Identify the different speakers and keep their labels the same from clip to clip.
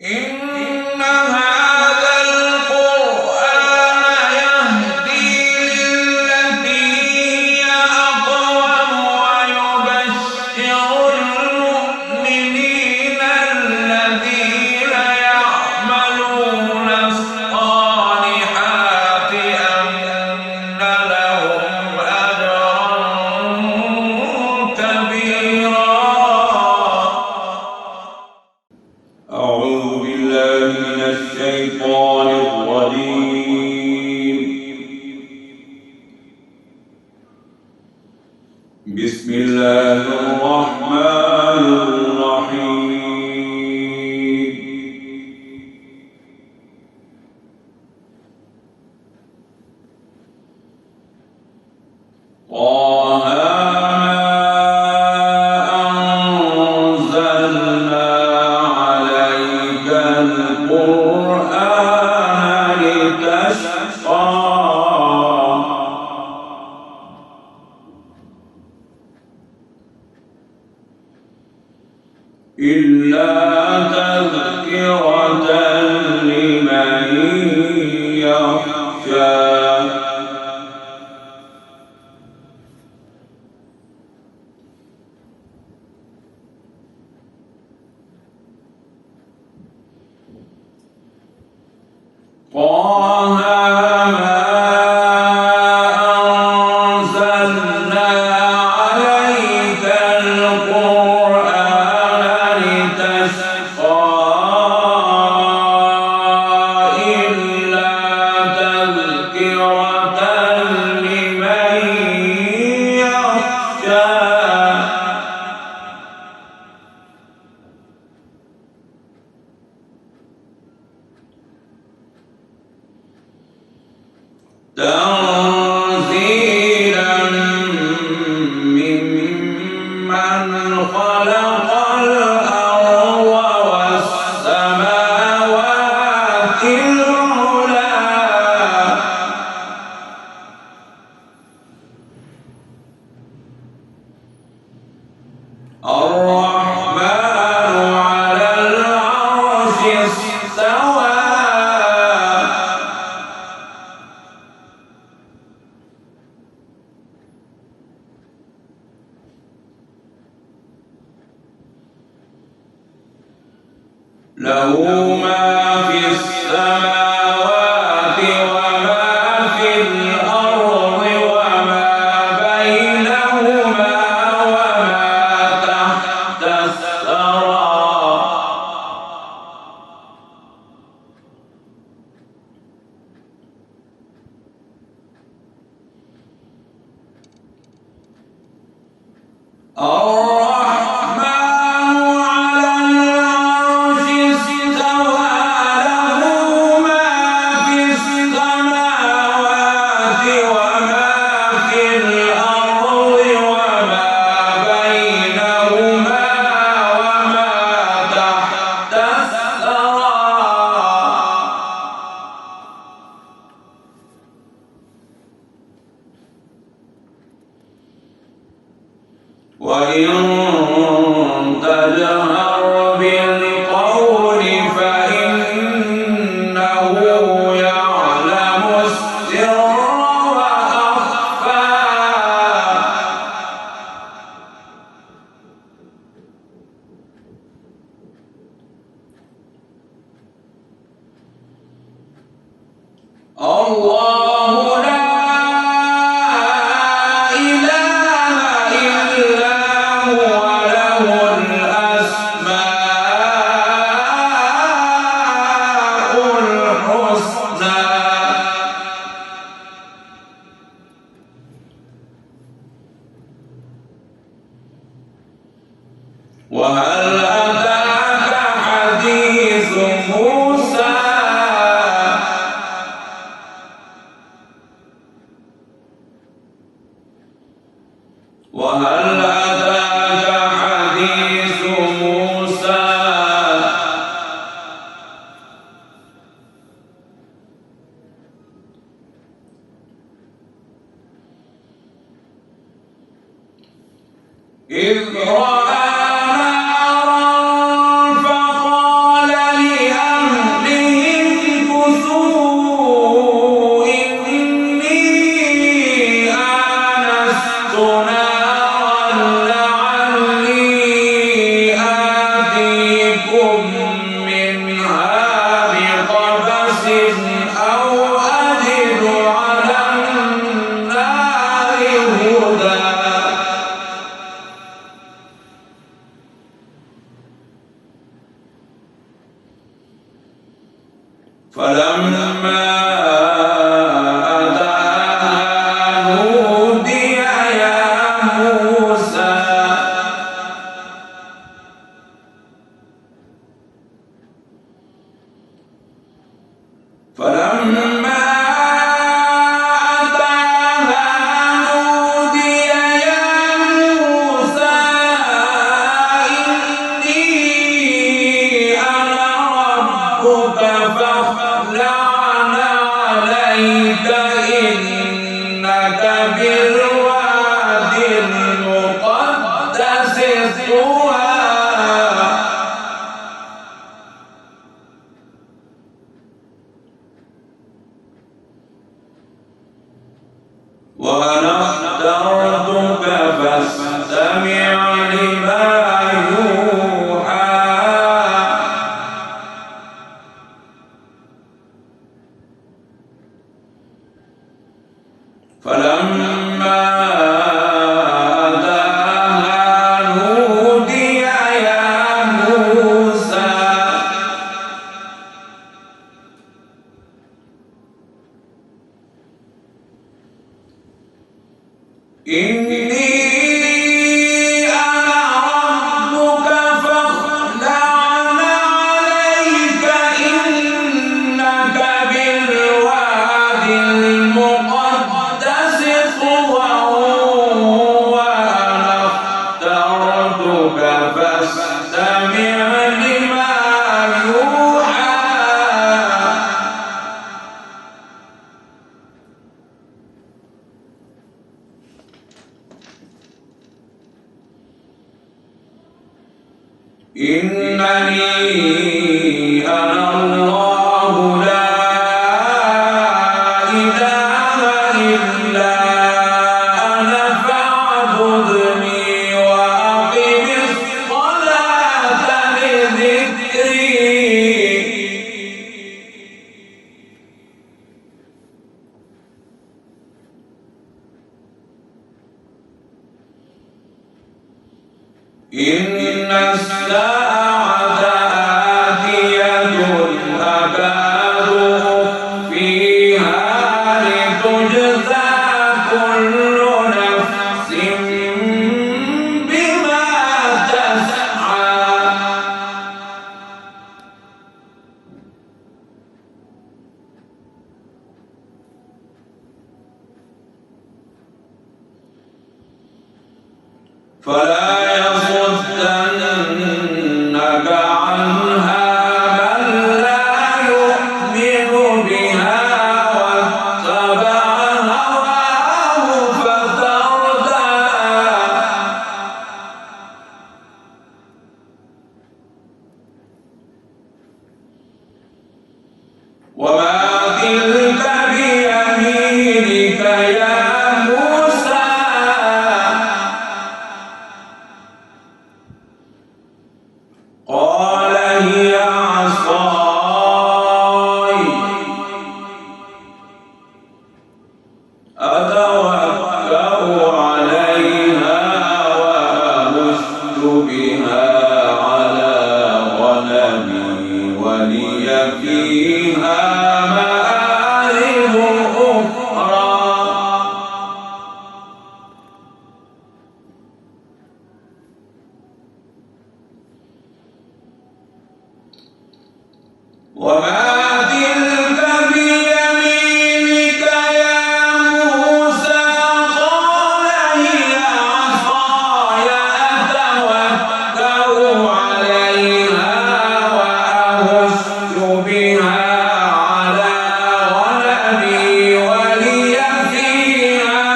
Speaker 1: إن هذا القرآن يهدي للتي هي أقوم ويبشر المؤمنين الذين يعملون الصالحات أن لهم أجرا كبيرا. أعوذ بالله من الشيطان الرجيم. بسم الله الرحمن الرحيم. طه أنزلنا عليك القرآن لتشقى إلا تذكرة لمن يخشى. طه ما أنزلنا عليك القرآن لتشقى إلا تذكرة لمن يخشى. تنزيلا ممن خلق الأرض والسماوات العلى. الرحمن على العرش استوى. له ما في السماوات وما في الأرض وما بينهما وما تحت الثرى. وإن تجهر بالقول فإنه يعلم السر وأخفى. الله لا إله إلا هو له الأسماء الحسنى. وهل أتاك حديث موسى؟ وهل أتاك حديث موسى؟ إذ رأى نارا فقال لأهلها بالواد المقدس طوى وأنا اخترتك فاستمع لما يوحى فلما أتاها نودي يا موسى إني أنا ربك فاخلع عليك إنك بالواد المقدس طوى وأنا اخترتك فاستمع لما يوحى إنني أنا الله لا إله إلا أنا فاعبدني وأقم الصلاة لذكري إن الساعة آتية أكاد أخفيها لتجزى كل نفس بما تسعى فلا يصدنك عنها من لا يؤمن بها واتبع هواه فتردى وما تلك بيمينك يا موسى قال هي عصاي أتوكأ عليها وأهش بها على غنمي ولي فيها مآرب أخرى وما تلك بيمينك يا موسى قال هي عصاي أتوكأ عليها وأهش بها على غنمي ولي فيها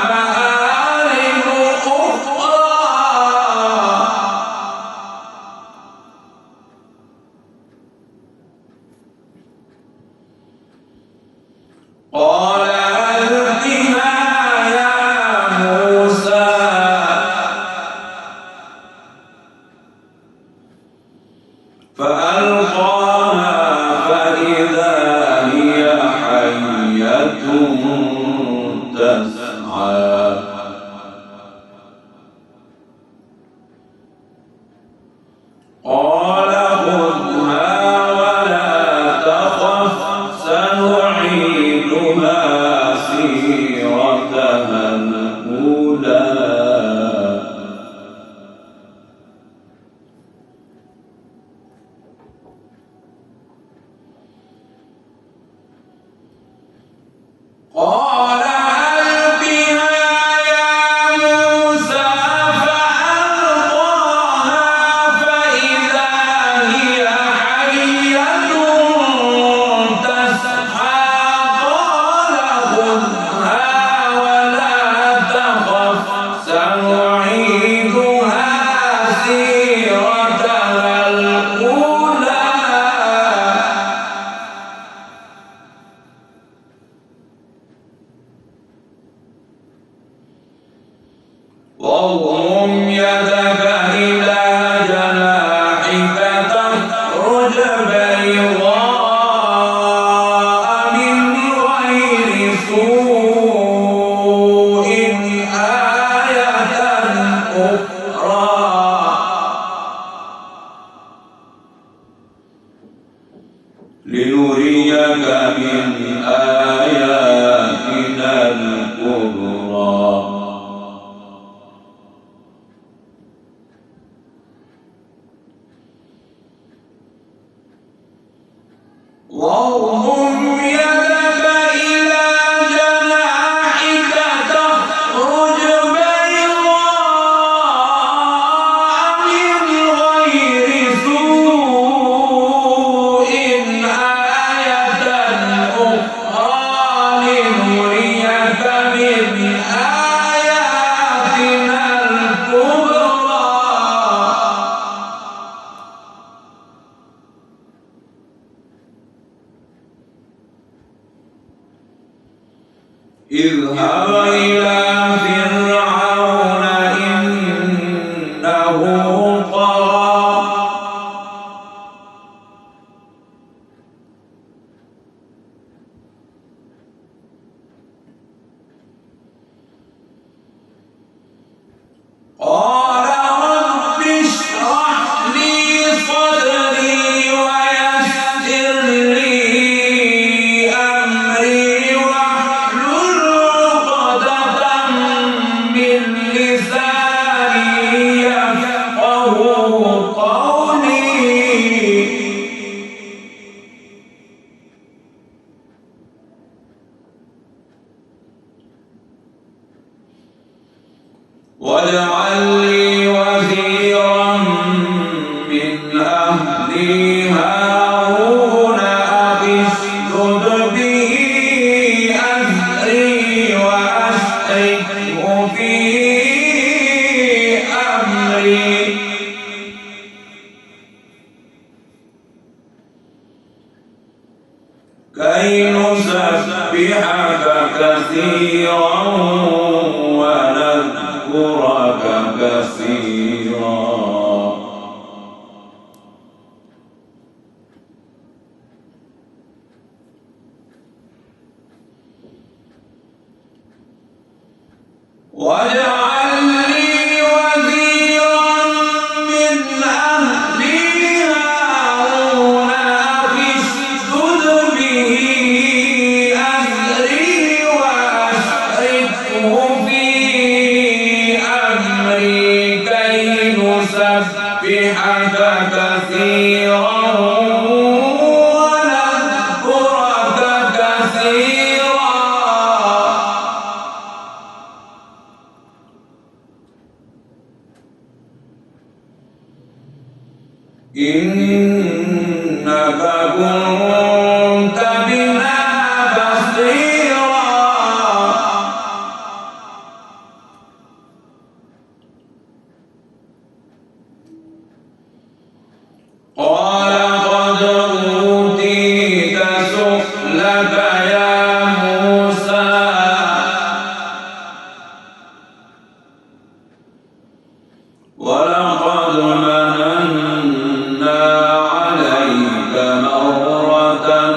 Speaker 1: مآرب أخرى قال ألقها يا موسى فألقاها فإذا هي حية تسعى قال خذها ولا تخف سنعيدها سيرتها الأولى قال ألقها واضم يدك إلى جناحك تخرج بيضاء من غير سوء آية أخرى لنريك من آياتنا الكبرى واضم يدك إلى جناحك تخرج بيضاء من غير سوء آية أخرى لنريك من آياتنا الكبرى اذهب إلى فرعون إنه طغى قال رب اشرح لي صدري ويسر لي أمري واحلل عقدة من لساني يفقهوا قولي واجعل لي وزيرا من أهلي هارون أخي اشدد به أزري وأشركه في أمري كي نسبحك كثيرا ونذكرك كثيرا واجعل لي وزيرا من أهلي هارون أخي اشدد به أزري وأشركه في أمري كي نسبحك كثيرا ونذكرك كثيرا إنك كنت بنا بصيرا قال قد أوتيت سؤلك يا موسى ولقد مننا عليك مرة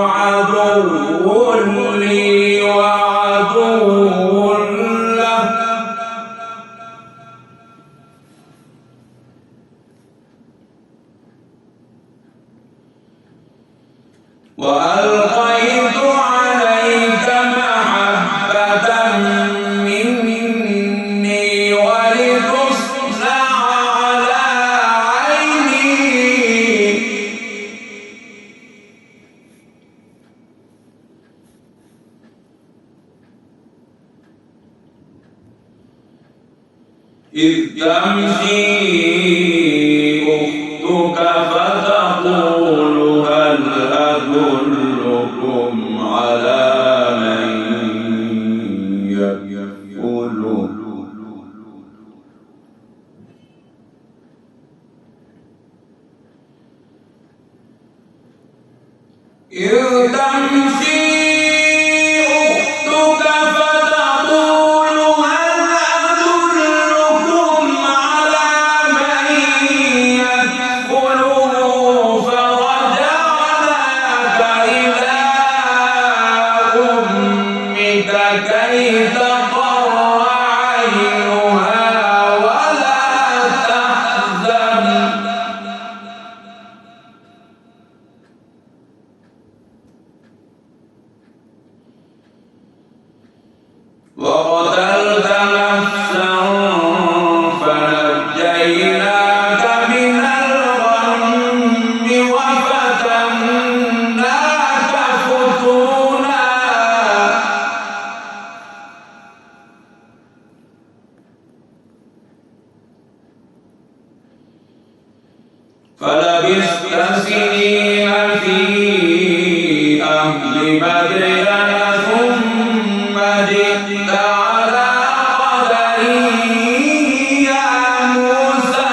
Speaker 1: عدو لي وعدو له وألقيت عليك محبة مني ولتصنع على عيني إذ تمشي أختك فتقول هل أدلكم على من يكفله إذ تمشي أختك فتقول هل أدلكم على من يكفله فرجعناك إلى أمك كي تقر عينها ولا تحزن وقتلت نفسا فنجيناك من الغم وفتناك فتونا فلبثت سنين في أهل مدين ثم جئت على قدري يا موسى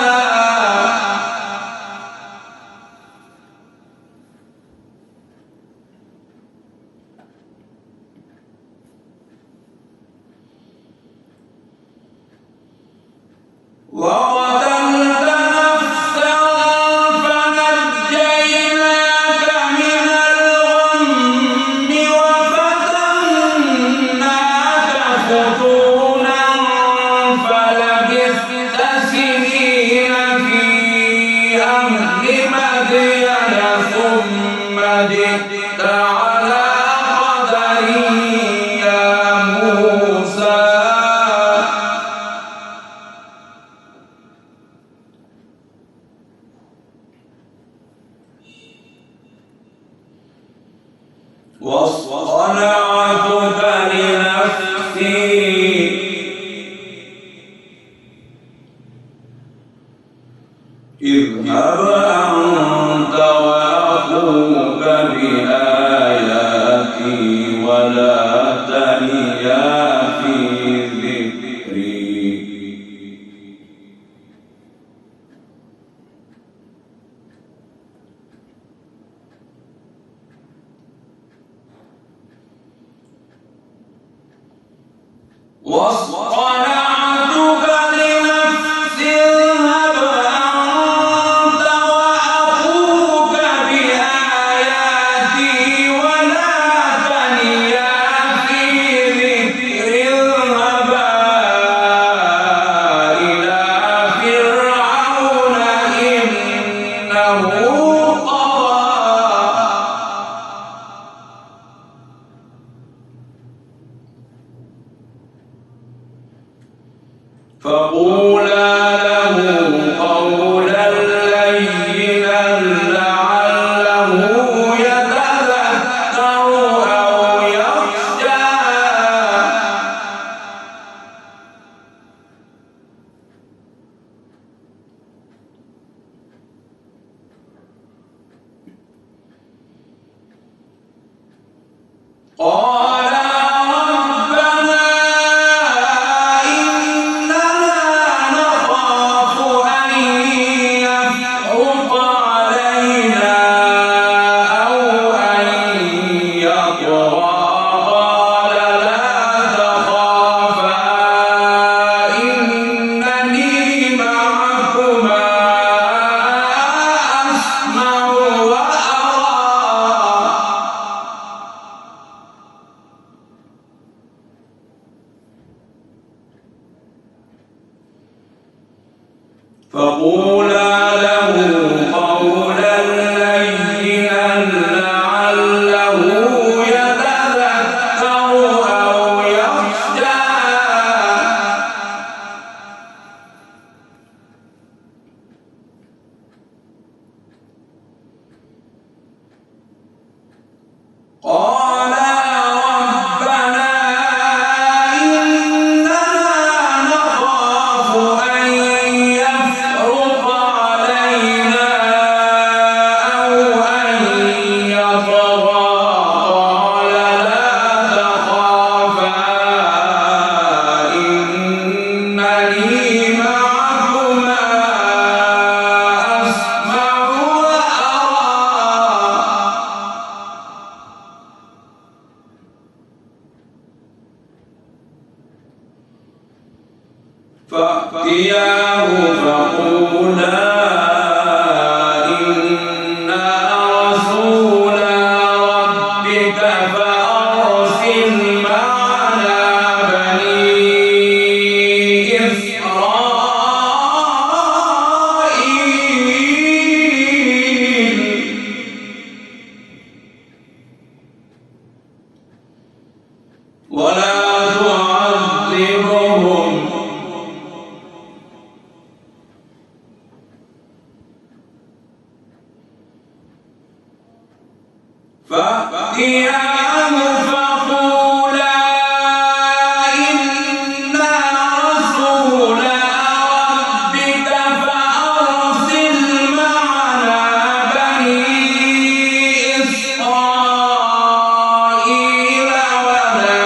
Speaker 1: وقتلت نفسا فنجيناك من الغم وفتناك فتونا فلبثت سنين في أهل مدين ثم جئت على قدري يا موسى واصطنعتك لنفسي اذهب أنت وأخوك بآياتي ولا تنيا في ذكري واصطنعتك لنفسي اذهب أنت وأخوك بآياتي ولا تنيا في ذكري اذهبا إلى فرعون إنه طغى فقولا له قولا لينا لعله يتذكر أو يخشى قال ربنا إننا فقولا له قولا لينا لعله يتذكر أو يخشى. قال ربنا إننا نخاف أن يفرط علينا أو أن يطغى. قال لا تخافا إنني معكما أسمع وأرى. فأتياه فقولا إنا رسولا ربك فأرسل معنا بني إسرائيل ولا تعذبهم فأتياه فقولا إنا رسولا ربك فأرسل معنا بني إسرائيل ولا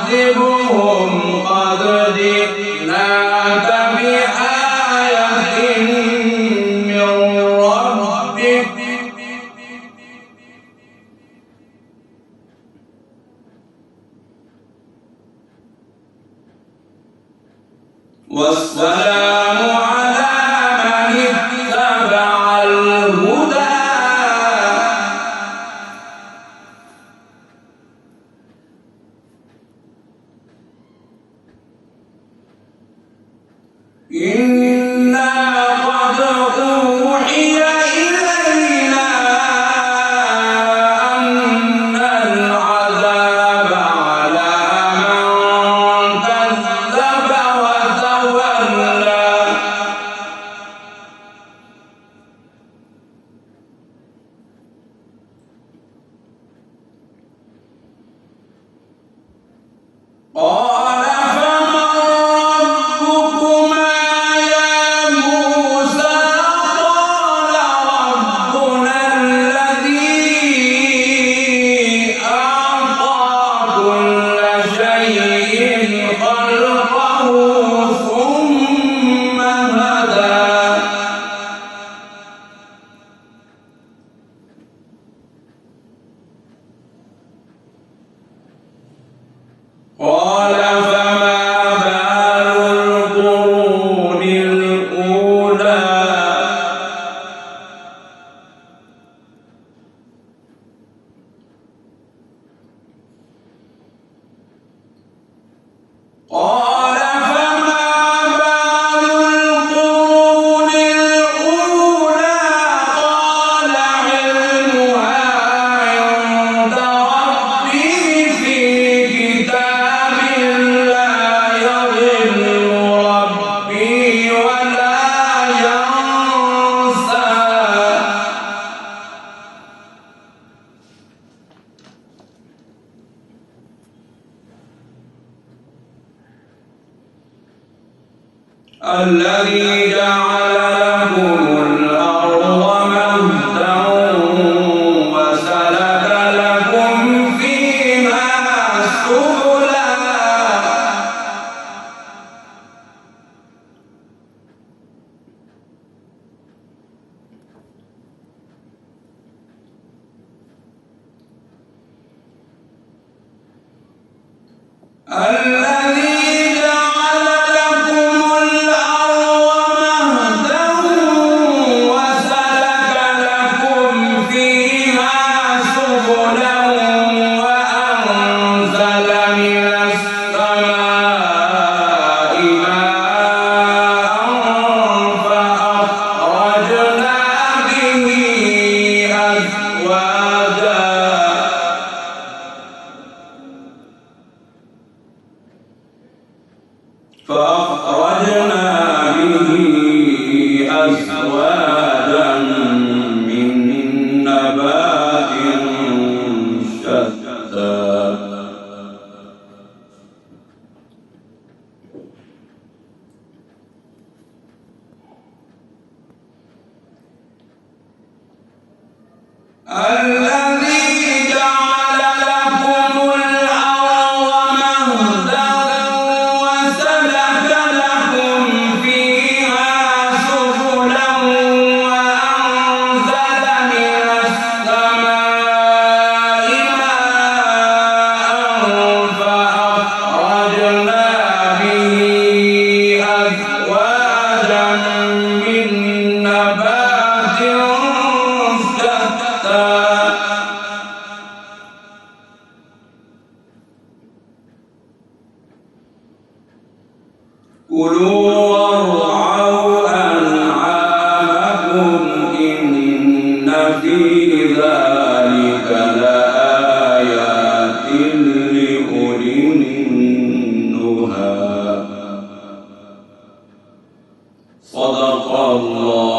Speaker 1: تعذبهم قد جئناك بآية من ربك والسلام على من اتبع الهدى. إنا قد أوحي إلينا أن العذاب على من كذب وتولى. قال فمن ربكما يا موسى. قال ربنا الذي أعطى كل شيء خلقه ثم هدى. قال فما بال القرون الأولى. قال فما بال القرون الأولى. قال علمها عند ربي في كتاب لا يضل ربي ولا ينسى. الذي جعل لكم الأرض مهدا وسلك لكم فيها سبلا. الذي جعل لكم الأرض مهدا فأخرجنا به أزواجا من نبات شتى الذي جعل لكم الأرض مهدا وسلك لكم فيها سبلا وأنزل من السماء ماء فأخرجنا به أزواجا من نبات شتى كلوا وارعوا أنعامكم إن في ذلك لآيات لأولي النهى. صدق الله